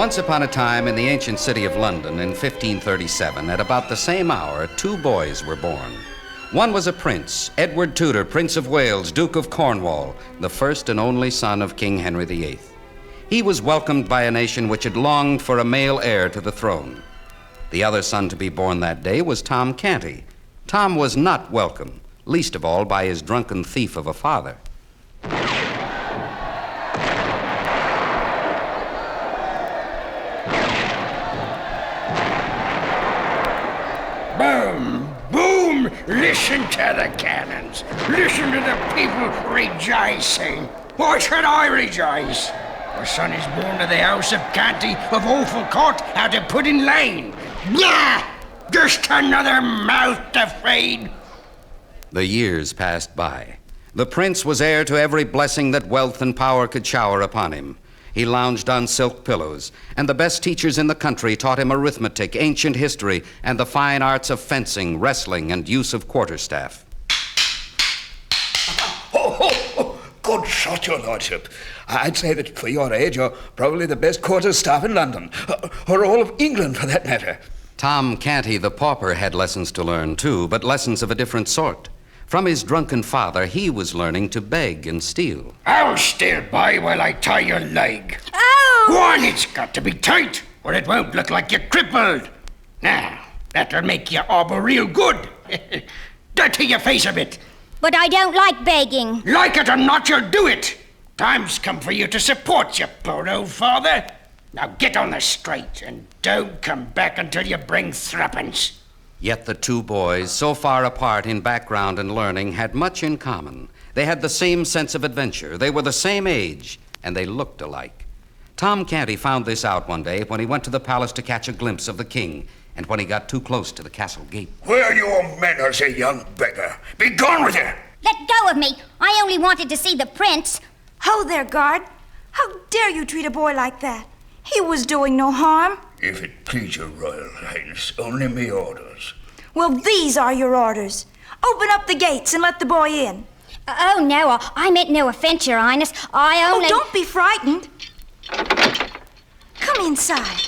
Once upon a time in the ancient city of London in 1537, at about the same hour, two boys were born. One was a prince, Edward Tudor, Prince of Wales, Duke of Cornwall, the first and only son of King Henry VIII. He was welcomed by a nation which had longed for a male heir to the throne. The other son to be born that day was Tom Canty. Tom was not welcome, least of all by his drunken thief of a father. Boom! Boom! Listen to the cannons. Listen to the people rejoicing. Why should I rejoice? My son is born to the house of Canty of Awful Court out of Pudding Lane. Yeah! Just another mouth to feed. The years passed by. The prince was heir to every blessing that wealth and power could shower upon him. He lounged on silk pillows, and the best teachers in the country taught him arithmetic, ancient history, and the fine arts of fencing, wrestling, and use of quarterstaff. Good shot, your lordship. I'd say that for your age, you're probably the best quarterstaff in London, or all of England for that matter. Tom Canty, the pauper, had lessons to learn, too, but lessons of a different sort. From his drunken father, he was learning to beg and steal. I'll steal by while I tie your leg. Oh! Go on, it's got to be tight, or it won't look like you're crippled. Now, that'll make you obble real good. Dirty your face a bit. But I don't like begging. Like it or not, you'll do it. Time's come for you to support your poor old father. Now get on the straight and don't come back until you bring threepence. Yet the two boys, so far apart in background and learning, had much in common. They had the same sense of adventure. They were the same age, and they looked alike. Tom Canty found this out one day when he went to the palace to catch a glimpse of the king, and when he got too close to the castle gate. Where your manners, you young beggar? Be gone with you! Let go of me. I only wanted to see the prince. Ho there, guard. How dare you treat a boy like that? He was doing no harm. If it please your royal highness, only me orders. Well, these are your orders. Open up the gates and let the boy in. Oh, no, I meant no offense, Your Highness. I only... Oh, don't be frightened. Come inside.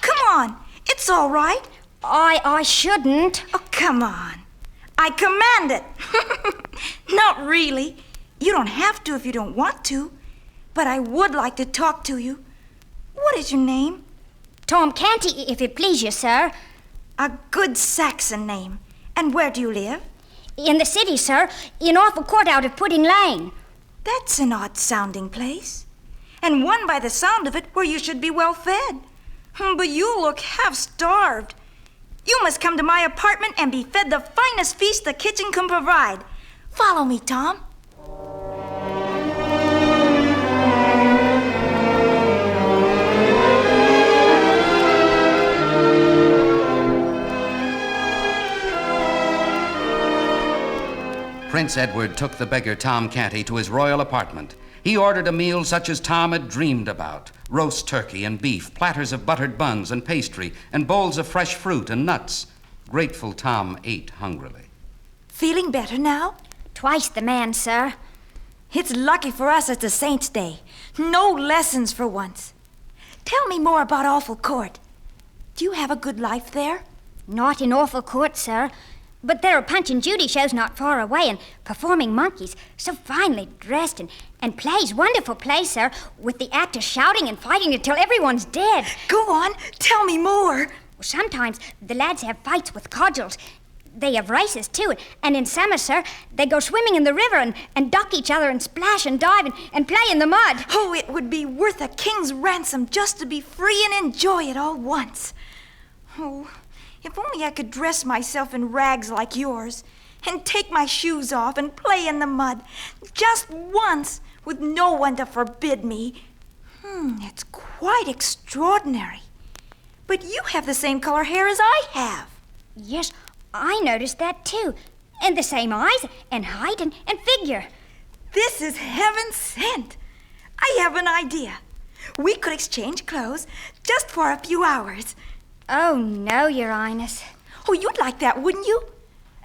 Come on. It's all right. I shouldn't. Oh, come on. I command it. Not really. You don't have to if you don't want to. But I would like to talk to you. What is your name? Tom Canty, if it please you, sir. A good Saxon name. And where do you live? In the city, sir. In Awful Court out of Pudding Lane. That's an odd-sounding place. And one by the sound of it where you should be well fed. But you look half-starved. You must come to my apartment and be fed the finest feast the kitchen can provide. Follow me, Tom. Prince Edward took the beggar Tom Canty to his royal apartment. He ordered a meal such as Tom had dreamed about. Roast turkey and beef, platters of buttered buns and pastry, and bowls of fresh fruit and nuts. Grateful Tom ate hungrily. Feeling better now? Twice the man, sir. It's lucky for us it's a saint's day. No lessons for once. Tell me more about Awful Court. Do you have a good life there? Not in Awful Court, sir. But there are Punch and Judy shows not far away, and performing monkeys, so finely dressed, and plays, wonderful plays, sir, with the actors shouting and fighting until everyone's dead. Go on, tell me more. Sometimes the lads have fights with cudgels. They have races, too, and in summer, sir, they go swimming in the river and duck each other and splash and dive and play in the mud. Oh, it would be worth a king's ransom just to be free and enjoy it all once. Oh, if only I could dress myself in rags like yours and take my shoes off and play in the mud just once with no one to forbid me. It's quite extraordinary. But you have the same color hair as I have. Yes, I noticed that too. And the same eyes and height and figure. This is heaven sent. I have an idea. We could exchange clothes just for a few hours. Oh, no, Your Highness. Oh, you'd like that, wouldn't you?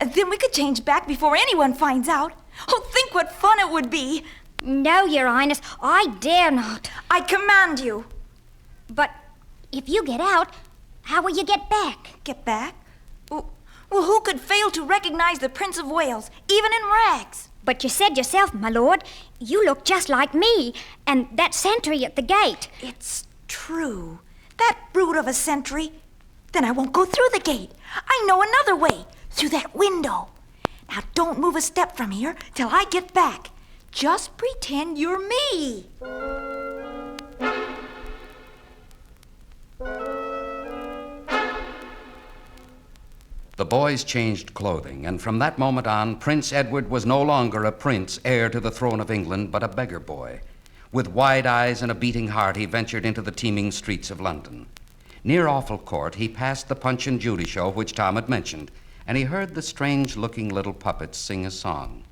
Then we could change back before anyone finds out. Oh, think what fun it would be. No, Your Highness, I dare not. I command you. But if you get out, how will you get back? Get back? Well, who could fail to recognize the Prince of Wales, even in rags? But you said yourself, my lord, you look just like me and that sentry at the gate. It's true. That brute of a sentry. Then I won't go through the gate. I know another way, through that window. Now don't move a step from here till I get back. Just pretend you're me. The boys changed clothing, and from that moment on, Prince Edward was no longer a prince heir to the throne of England, but a beggar boy. With wide eyes and a beating heart, he ventured into the teeming streets of London. Near Awful Court, he passed the Punch and Judy show which Tom had mentioned, and he heard the strange-looking little puppets sing a song.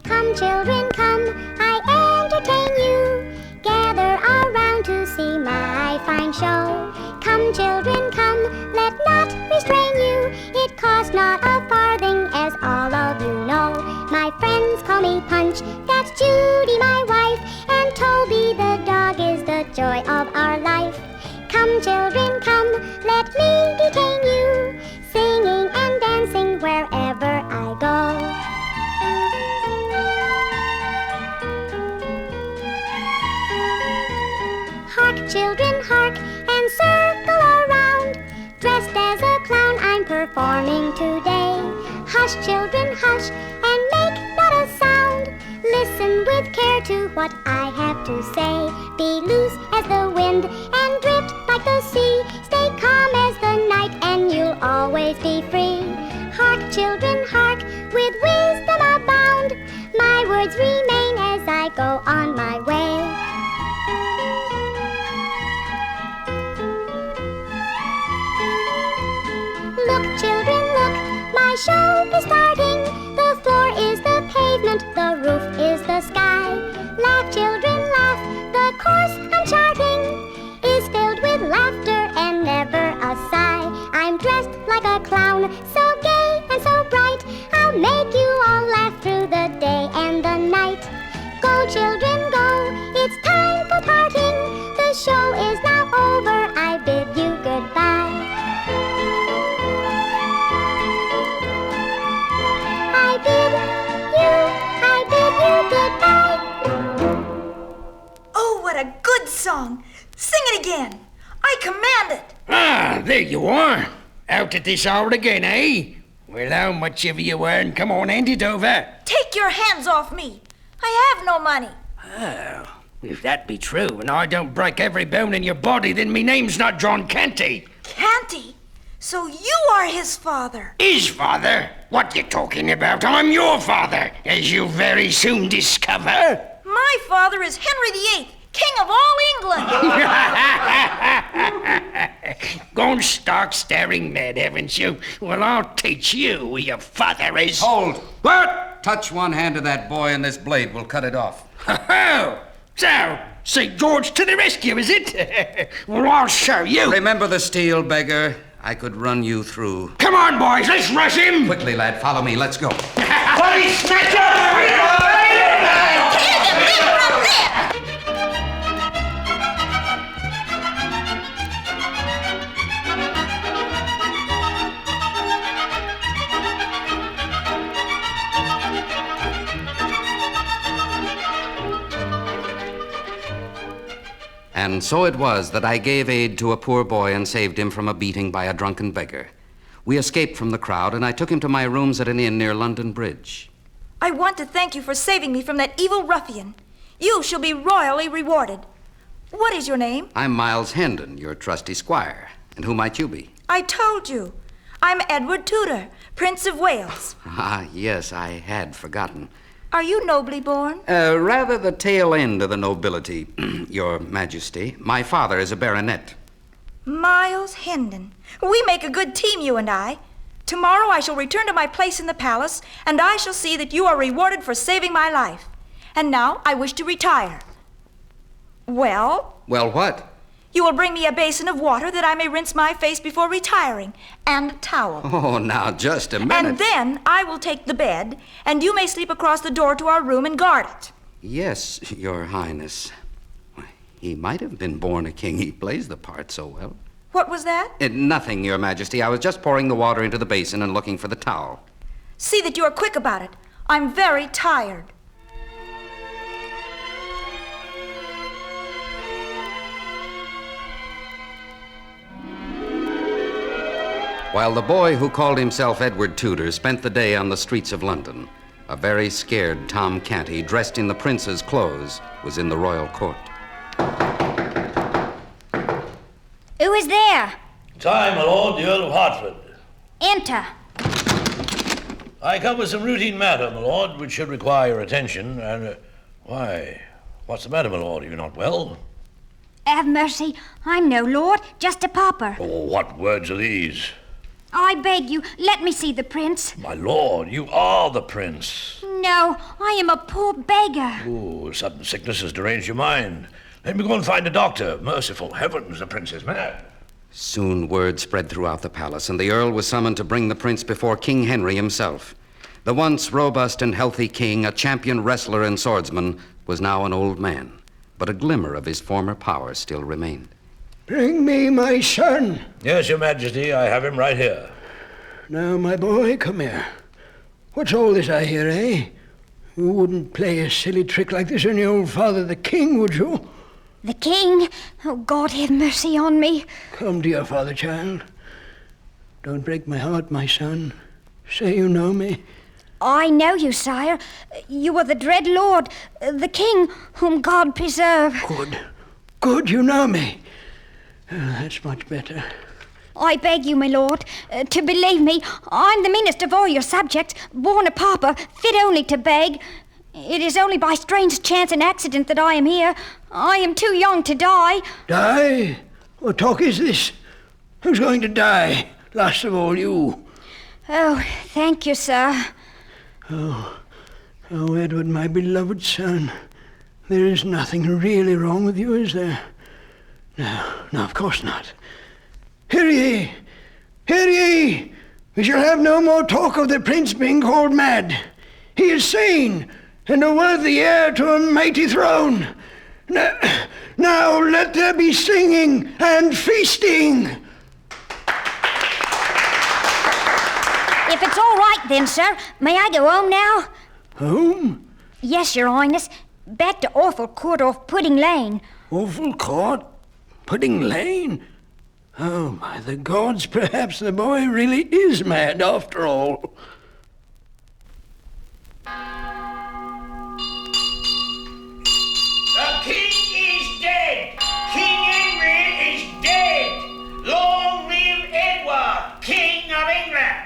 Come, children, come, I entertain you. Gather around to see my fine show. Come, children, come, let not restrain you. It costs not a farthing, as all of you know. My friends call me Punch, that's Judy, my wife, and Toby the dog is the joy of our life. Come, children, come, let me detain you, singing and dancing wherever I go. Hark, children, hark, and circle around. Dressed as a clown, I'm performing today. Hush, children, hush, and make not a sound. Listen with care to what I have to say. Be loose as the wind and drift like the sea. Stay calm as the night and you'll always be free. Hark, children, hark, with wisdom abound. My words remain as I go on my way. Look, children, look, my show is starting. The floor is the pavement, the roof is the sky. Laugh, children, laugh, the course I'm charting is filled with laughter and never a sigh. I'm dressed like a clown, so gay and so bright. I'll make you all laugh through the day and the night. Go, children, go, it's time for parting. The show is now over, I bid you goodbye. Oh, what a good song. Sing it again. I command it. Ah, there you are. Out at this hour again, eh? Well, how much ever you earn, come on, hand it over. Take your hands off me. I have no money. Oh, if that be true, and I don't break every bone in your body, then me name's not John Canty. Canty? So you are his father. His father? What you talking about? I'm your father, as you'll very soon discover. My father is Henry VIII, King of all England. Gone stark staring mad, haven't you? Well, I'll teach you who your father is. Hold! What? Touch one hand of that boy and this blade will cut it off. Oh, so, St. George to the rescue, is it? Well, I'll show you. Remember the steel, beggar? I could run you through. Come on, boys, let's rush him. Quickly, lad, follow me. Let's go. Body snatcher! And so it was that I gave aid to a poor boy and saved him from a beating by a drunken beggar. We escaped from the crowd, and I took him to my rooms at an inn near London Bridge. I want to thank you for saving me from that evil ruffian. You shall be royally rewarded. What is your name? I'm Miles Hendon, your trusty squire. And who might you be? I told you. I'm Edward Tudor, Prince of Wales. Ah, yes, I had forgotten. Are you nobly born? Rather the tail end of the nobility, your majesty. My father is a baronet. Miles Hendon. We make a good team, you and I. Tomorrow I shall return to my place in the palace, and I shall see that you are rewarded for saving my life. And now I wish to retire. Well? Well, what? You will bring me a basin of water that I may rinse my face before retiring, and a towel. Oh, now, just a minute. And then I will take the bed, and you may sleep across the door to our room and guard it. Yes, Your Highness. He might have been born a king. He plays the part so well. What was that? Nothing, Your Majesty. I was just pouring the water into the basin and looking for the towel. See that you are quick about it. I'm very tired. While the boy who called himself Edward Tudor spent the day on the streets of London, a very scared Tom Canty, dressed in the prince's clothes, was in the royal court. Who is there? I, my lord, the Earl of Hertford. Enter. I come with some routine matter, my lord, which should require your attention, and, why, what's the matter, my lord? Are you not well? Have mercy. I'm no lord, just a pauper. Oh, what words are these? I beg you, let me see the prince. My lord, you are the prince. No, I am a poor beggar. Oh, sudden sickness has deranged your mind. Let me go and find a doctor. Merciful heavens, the prince is mad. Soon word spread throughout the palace, and the Earl was summoned to bring the prince before King Henry himself. The once robust and healthy king, a champion wrestler and swordsman, was now an old man, but a glimmer of his former power still remained. Bring me my son. Yes, your majesty, I have him right here. Now, my boy, come here. What's all this I hear, eh? You wouldn't play a silly trick like this on your old father, the king, would you? The king? Oh, God have mercy on me. Come to your father, child. Don't break my heart, my son. Say you know me. I know you, sire. You are the dread lord, the king whom God preserve. Good. Good, you know me. Oh, that's much better. I beg you, my lord, to believe me. I'm the meanest of all your subjects, born a pauper, fit only to beg. It is only by strange chance and accident that I am here. I am too young to die. Die? What talk is this? Who's going to die? Last of all, you. Oh, thank you, sir. Oh, Edward, my beloved son. There is nothing really wrong with you, is there? No, of course not. Hear ye! Hear ye! We shall have no more talk of the prince being called mad. He is sane, and a worthy heir to a mighty throne. Now let there be singing and feasting. If it's all right then, sir, may I go home now? Home? Yes, your highness. Back to Awful Court off Pudding Lane. Awful Court? Pudding Lane? Oh, my, the gods, perhaps the boy really is mad after all. The king is dead! King Henry is dead! Long live Edward, King of England!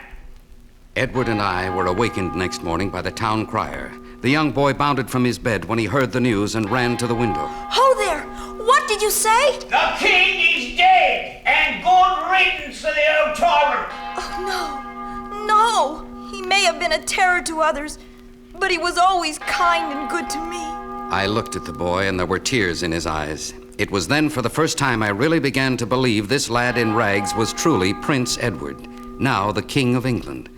Edward and I were awakened next morning by the town crier. The young boy bounded from his bed when he heard the news and ran to the window. Ho there! What did you say? The king is dead, and good riddance to the old tyrant! Oh, no! He may have been a terror to others, but he was always kind and good to me. I looked at the boy, and there were tears in his eyes. It was then for the first time I really began to believe this lad in rags was truly Prince Edward, now the King of England.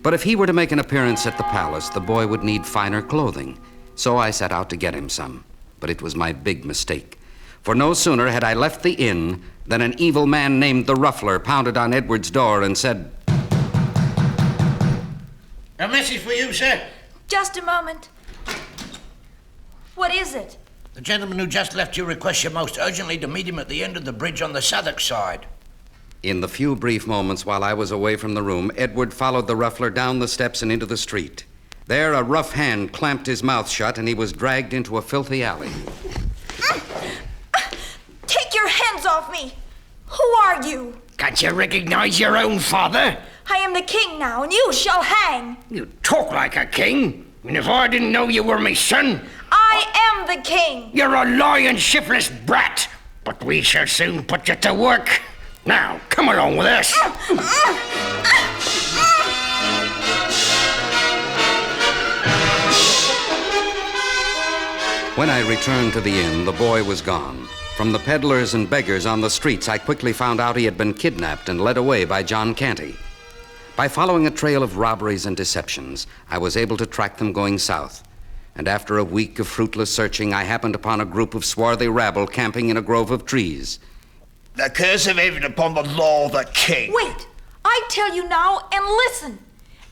But if he were to make an appearance at the palace, the boy would need finer clothing. So I set out to get him some. But it was my big mistake. For no sooner had I left the inn than an evil man named the Ruffler pounded on Edward's door and said, A message for you, sir. Just a moment. What is it? The gentleman who just left you requests you most urgently to meet him at the end of the bridge on the Southwark side. In the few brief moments while I was away from the room, Edward followed the Ruffler down the steps and into the street. There, a rough hand clamped his mouth shut, and he was dragged into a filthy alley. Take your hands off me! Who are you? Can't you recognize your own father? I am the king now, and you shall hang. You talk like a king. And if I didn't know you were my son... I am the king. You're a lying, shiftless brat. But we shall soon put you to work. Now, come along with us. When I returned to the inn, the boy was gone. From the peddlers and beggars on the streets, I quickly found out he had been kidnapped and led away by John Canty. By following a trail of robberies and deceptions, I was able to track them going south. And after a week of fruitless searching, I happened upon a group of swarthy rabble camping in a grove of trees. The curse of heaven upon the law of the king. Wait, I tell you now, and listen.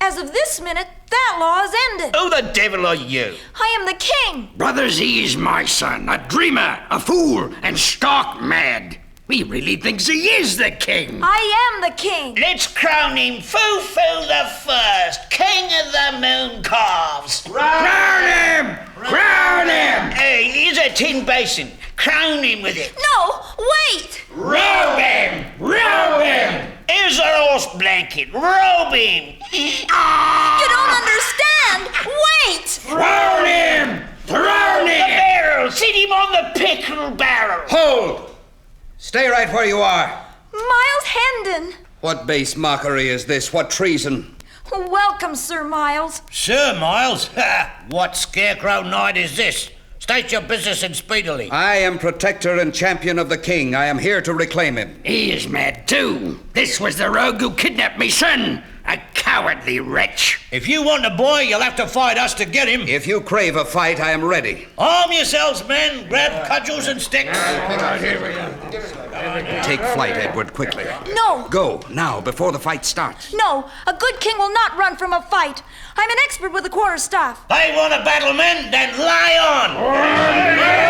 As of this minute, that law is ended. Who the devil are you? I am the king. Brothers, he is my son, a dreamer, a fool, and stark mad. He really thinks he is the king. I am the king. Let's crown him Foo-Foo the First, king of the moon calves. Crown him! Crown him! Hey, here's a tin basin. Crown him with it. No, wait. Robe him! Robe him! Here's a horse blanket. Robe him. You don't understand. Wait. Throne him! Throne The him! barrel. Sit him on the pickle barrel. Hold! Stay right where you are. Miles Hendon. What base mockery is this? What treason? Welcome, Sir Miles. Sir Miles? Ha! What scarecrow night is this? State your business and speedily. I am protector and champion of the king. I am here to reclaim him. He is mad too. This was the rogue who kidnapped me son. A cowardly wretch. If you want the boy, you'll have to fight us to get him. If you crave a fight, I am ready. Arm yourselves, men. Grab cudgels and sticks. Take flight, Edward, quickly. No, Go, now, before the fight starts. no. A good king will not run from a fight. I'm an expert with the quarterstaff. They want a battle, men? Then lie on.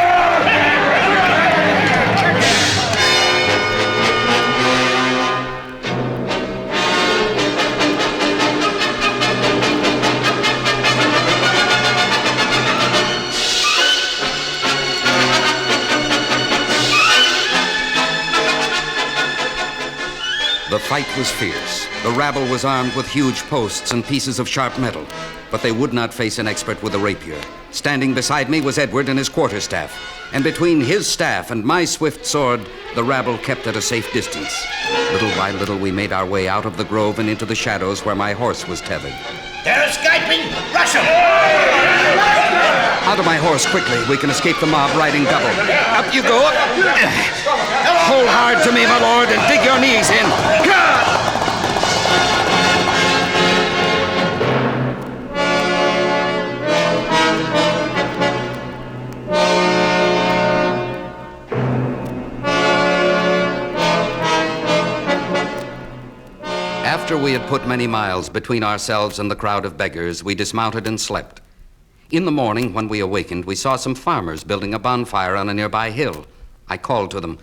The fight was fierce. The rabble was armed with huge posts and pieces of sharp metal, but they would not face an expert with a rapier. Standing beside me was Edward and his quarterstaff, and between his staff and my swift sword, the rabble kept at a safe distance. Little by little, we made our way out of the grove and into the shadows where my horse was tethered. They're escaping. Rush them. Out of my horse, quickly. We can escape the mob riding double. Up you go. Hold hard to me, my lord, and dig your knees in. After we had put many miles between ourselves and the crowd of beggars, we dismounted and slept. In the morning, when we awakened, we saw some farmers building a bonfire on a nearby hill. I called to them.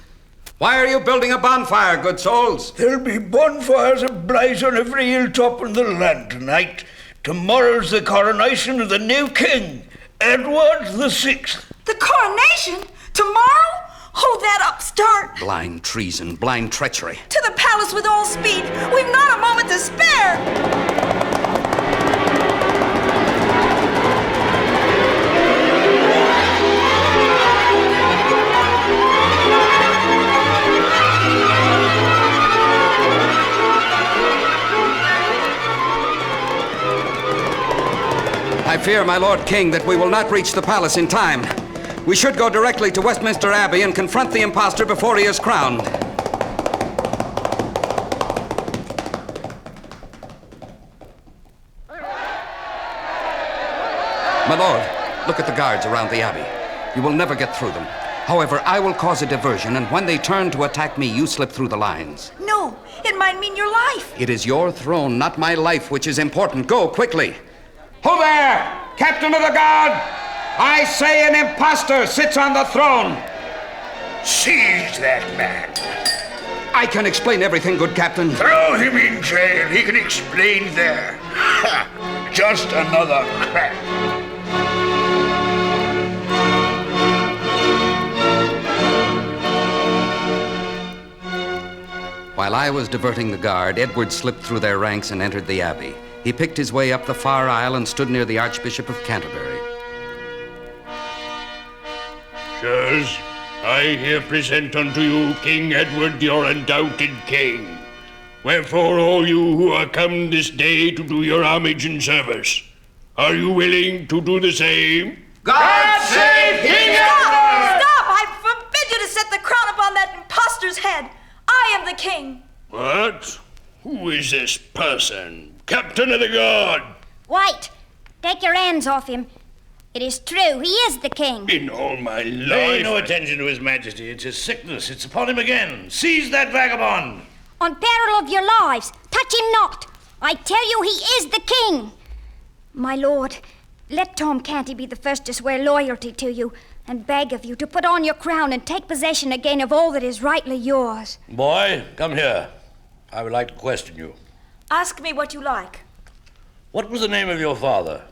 Why are you building a bonfire, good souls? There'll be bonfires ablaze on every hilltop in the land tonight. Tomorrow's the coronation of the new king, Edward the Sixth. The coronation? Tomorrow? Hold that upstart. Blind treason, blind treachery. To the palace with all speed. We've not a moment to spare. I fear, my Lord King, that we will not reach the palace in time. We should go directly to Westminster Abbey and confront the impostor before he is crowned. My lord, look at the guards around the abbey. You will never get through them. However, I will cause a diversion, and when they turn to attack me, you slip through the lines. No, it might mean your life. It is your throne, not my life, which is important. Go, quickly. Who there? Captain of the guard! I say an impostor sits on the throne. Seize that man. I can explain everything, good captain. Throw him in jail. He can explain there. Ha! Just another crack. While I was diverting the guard, Edward slipped through their ranks and entered the abbey. He picked his way up the far aisle and stood near the Archbishop of Canterbury. Sirs, I here present unto you King Edward, your undoubted king. Wherefore all you who are come this day to do your homage and service, are you willing to do the same? God save King Edward! Stop! I forbid you to set the crown upon that impostor's head. I am the king. What? Who is this person? Captain of the Guard! Wait! Take your hands off him. It is true, he is the king. In all my life... Pay no attention to His Majesty. It's his sickness. It's upon him again. Seize that vagabond. On peril of your lives, touch him not. I tell you, he is the king. My lord, let Tom Canty be the first to swear loyalty to you and beg of you to put on your crown and take possession again of all that is rightly yours. Boy, come here. I would like to question you. Ask me what you like. What was the name of your father?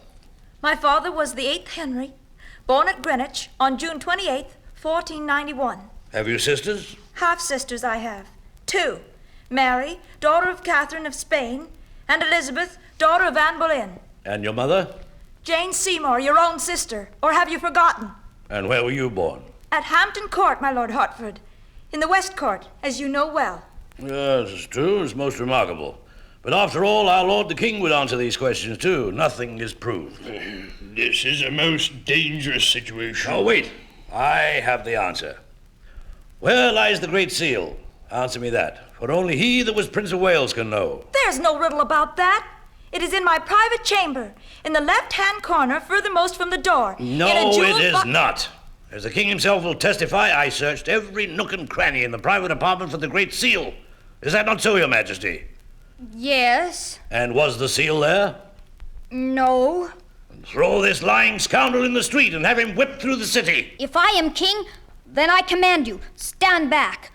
My father was the 8th Henry, born at Greenwich on June 28th, 1491. Have you sisters? Half-sisters I have. 2. Mary, daughter of Catherine of Spain, and Elizabeth, daughter of Anne Boleyn. And your mother? Jane Seymour, your own sister. Or have you forgotten? And where were you born? At Hampton Court, my Lord Hertford. In the West Court, as you know well. Yes, it's true. It's most remarkable. But after all, our Lord the King would answer these questions too. Nothing is proved. This is a most dangerous situation. Oh, wait. I have the answer. Where lies the Great Seal? Answer me that. For only he that was Prince of Wales can know. There's no riddle about that. It is in my private chamber, in the left-hand corner, furthermost from the door. No, it is not. As the king himself will testify, I searched every nook and cranny in the private apartment for the Great Seal. Is that not so, Your Majesty? Yes. And was the seal there? No. Throw this lying scoundrel in the street and have him whipped through the city. If I am king, then I command you, stand back.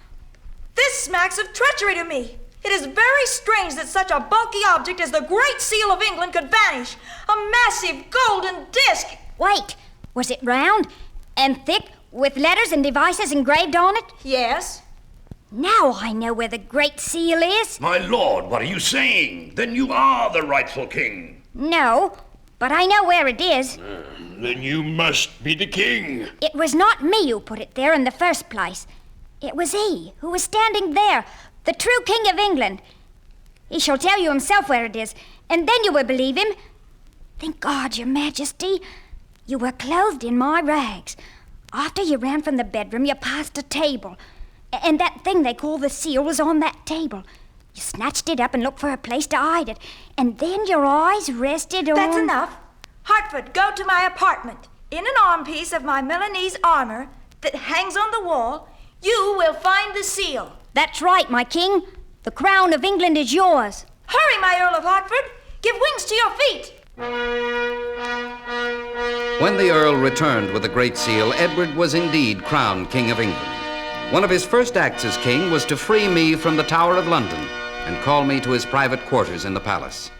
This smacks of treachery to me. It is very strange that such a bulky object as the Great Seal of England could vanish. A massive golden disc. Wait, was it round and thick with letters and devices engraved on it? Yes. Now I know where the Great Seal is. My lord, what are you saying? Then you are the rightful king. No, but I know where it is. Then you must be the king. It was not me who put it there in the first place. It was he who was standing there, the true King of England. He shall tell you himself where it is, and then you will believe him. Thank God, Your Majesty, you were clothed in my rags. After you ran from the bedroom, you passed a table, and that thing they call the seal was on that table. You snatched it up and looked for a place to hide it, and then your eyes rested on... That's enough. Hertford, go to my apartment. In an armpiece of my Milanese armor that hangs on the wall, you will find the seal. That's right, my king. The crown of England is yours. Hurry, my Earl of Hertford. Give wings to your feet. When the Earl returned with the Great Seal, Edward was indeed crowned King of England. One of his first acts as king was to free me from the Tower of London and call me to his private quarters in the palace.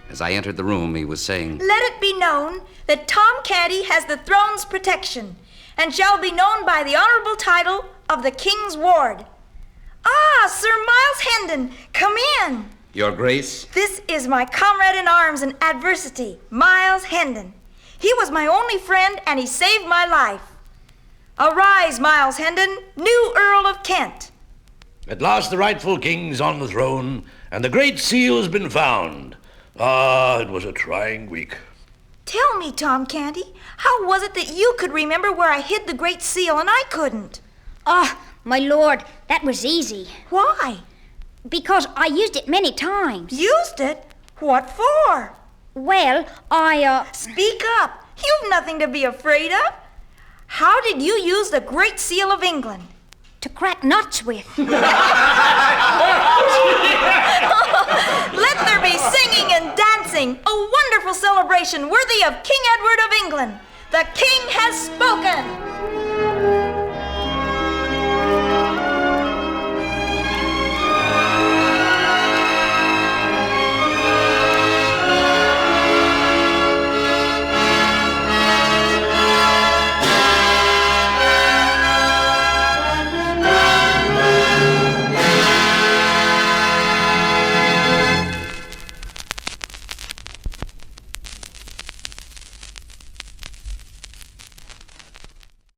As I entered the room, he was saying, Let it be known that Tom Canty has the throne's protection and shall be known by the honorable title of the King's Ward. Ah, Sir Miles Hendon, come in. Your Grace? This is my comrade in arms in adversity, Miles Hendon. He was my only friend, and he saved my life. Arise, Miles Hendon, new Earl of Kent. At last the rightful king's on the throne, and the Great Seal's been found. Ah, it was a trying week. Tell me, Tom Canty, how was it that you could remember where I hid the Great Seal and I couldn't? Ah, my lord, that was easy. Why? Because I used it many times. Used it? What for? Well, Speak up. You've nothing to be afraid of. How did you use the Great Seal of England? To crack nuts with. Let there be singing and dancing, a wonderful celebration worthy of King Edward of England. The king has spoken.